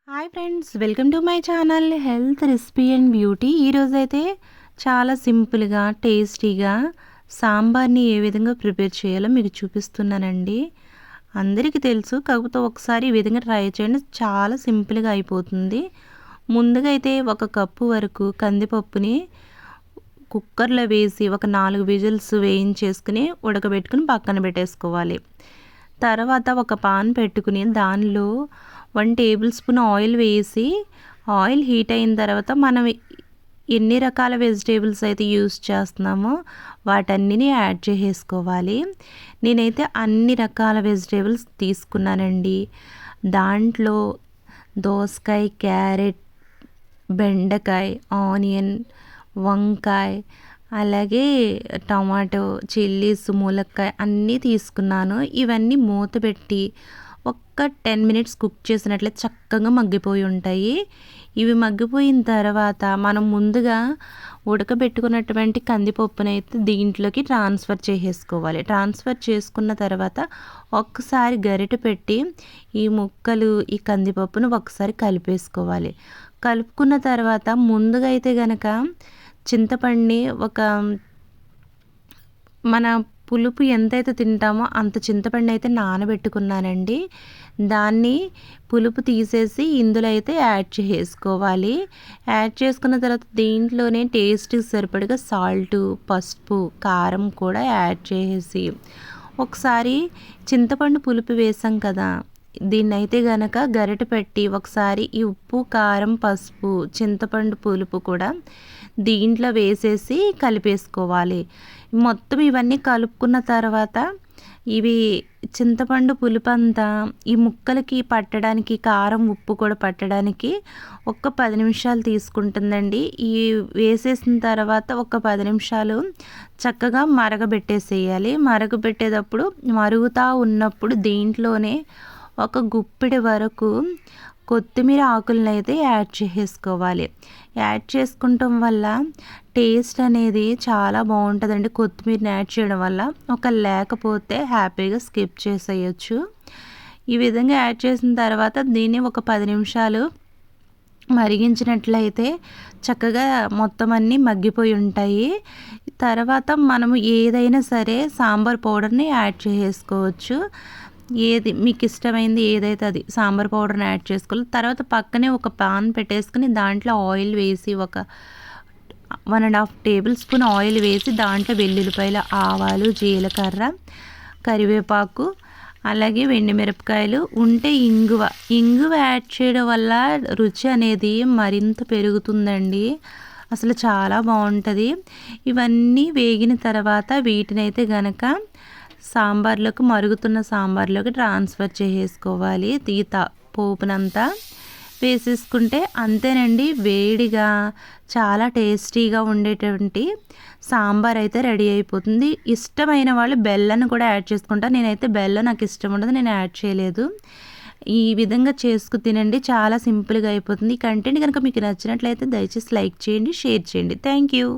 Hi friends, welcome to my channel health recipe and beauty. ఈరోజైతే చాలా సింపుల్గా టేస్టీగా సాంబార్ని ఏ విధంగా ప్రిపేర్ చేయాలో మీకు చూపిస్తున్నానండి. అందరికీ తెలుసు, కాకపోతే ఒకసారి ఈ విధంగా ట్రై చేయండి, చాలా సింపుల్గా అయిపోతుంది. ముందుగా అయితే 1 కప్పు వరకు కందిపప్పుని కుక్కర్లో వేసి ఒక 4 విజిల్స్ వేయించేసుకుని ఉడకబెట్టుకుని పక్కన పెట్టేసుకోవాలి. తర్వాత ఒక పాన్ పెట్టుకుని దానిలో 1 టేబుల్ స్పూన్ ఆయిల్ వేసి, ఆయిల్ హీట్ అయిన తర్వాత మనం ఎన్ని రకాల వెజిటేబుల్స్ అయితే యూస్ చేస్తున్నామో వాటన్నిటిని యాడ్ చేసేసుకోవాలి. నేనైతే అన్ని రకాల వెజిటేబుల్స్ తీసుకున్నానండి. దాంట్లో దోసకాయ, క్యారెట్, బెండకాయ, ఆనియన్, వంకాయ, అలాగే టమాటో, చిల్లీస్, ములక్కాయ అన్నీ తీసుకున్నాను. ఇవన్నీ మూత పెట్టి ఒక్క 10 మినిట్స్ కుక్ చేసినట్లయితే చక్కగా మగ్గిపోయి ఉంటాయి. ఇవి మగ్గిపోయిన తర్వాత మనం ముందుగా ఉడకబెట్టుకున్నటువంటి కందిపప్పునైతే దీంట్లోకి ట్రాన్స్ఫర్ చేసేసుకోవాలి. ట్రాన్స్ఫర్ చేసుకున్న తర్వాత ఒక్కసారి గరిటె పెట్టి ఈ కందిపప్పును ఒకసారి కలిపేసుకోవాలి. కలుపుకున్న తర్వాత ముందుగా అయితే గనక చింతపండుని మన పులుపు ఎంతైతే తింటామో అంత చింతపండు అయితే నానబెట్టుకున్నానండి. దాన్ని పులుపు తీసేసి ఇందులో అయితే యాడ్ చేసుకోవాలి. యాడ్ చేసుకున్న తర్వాత దీంట్లోనే టేస్ట్కి సరిపడగా సాల్టు, పసుపు, కారం కూడా యాడ్ చేసి ఒకసారి చింతపండు పులుపు వేసాం కదా, దీన్నైతే గనక గరిటె పెట్టి ఒకసారి ఈ ఉప్పు, కారం, పసుపు, చింతపండు పులుపు కూడా దీంట్లో వేసేసి కలిపేసుకోవాలి. మొత్తం ఇవన్నీ కలుపుకున్న తర్వాత ఇవి చింతపండు పులుపు అంతా ఈ ముక్కలకి పట్టడానికి, కారం, ఉప్పు కూడా పట్టడానికి ఒక 10 నిమిషాలు తీసుకుంటుందండి. ఈ వేసేసిన తర్వాత ఒక 10 నిమిషాలు చక్కగా మరగబెట్టేసేయాలి. మరగబెట్టేటప్పుడు మరుగుతూ ఉన్నప్పుడు దీంట్లోనే ఒక గుప్పెడి వరకు కొత్తిమీర ఆకులను అయితే యాడ్ చేసుకోవాలి. యాడ్ చేసుకుంటాం వల్ల టేస్ట్ అనేది చాలా బాగుంటుందండి. కొత్తిమీరని యాడ్ చేయడం వల్ల లేకపోతే హ్యాపీగా స్కిప్ చేసేయచ్చు. ఈ విధంగా యాడ్ చేసిన తర్వాత దీన్ని ఒక 10 నిమిషాలు మరిగించినట్లయితే చక్కగా మొత్తం అన్నీ మగ్గిపోయి ఉంటాయి. తర్వాత మనము ఏదైనా సరే సాంబార్ పౌడర్ని యాడ్ చేసుకోవచ్చు. ఏది మీకు ఇష్టమైంది ఏదైతే అది సాంబార్ పౌడర్ని యాడ్ చేసుకోవాలి. తర్వాత పక్కనే ఒక పాన్ పెట్టేసుకుని దాంట్లో ఆయిల్ వేసి ఒక 1.5 టేబుల్ స్పూన్ ఆయిల్ వేసి దాంట్లో వెల్లుల్లిపాయలు, ఆవాలు, జీలకర్ర, కరివేపాకు, అలాగే మిరపకాయలు ఉంటే ఇంగువ యాడ్ చేయడం వల్ల రుచి అనేది మరింత పెరుగుతుందండి. అసలు చాలా బాగుంటుంది. ఇవన్నీ వేగిన తర్వాత వీటినైతే గనక మరుగుతున్న సాంబార్లోకి ట్రాన్స్ఫర్ చేసేసుకోవాలి. పోపునంతా వేసేసుకుంటే అంతేనండి, వేడిగా చాలా టేస్టీగా ఉండేటువంటి సాంబార్ అయితే రెడీ అయిపోతుంది. ఇష్టమైన వాళ్ళు బెల్లాన్ని కూడా యాడ్ చేసుకుంటారు. నేనైతే బెల్లం నాకు ఇష్టం ఉండదు, నేను యాడ్ చేయలేదు. ఈ విధంగా చేసుకు తినండి, చాలా సింపుల్గా అయిపోతుంది. ఈ కంటెంట్ కనుక మీకు నచ్చినట్లయితే దయచేసి లైక్ చేయండి, షేర్ చేయండి. Thank you.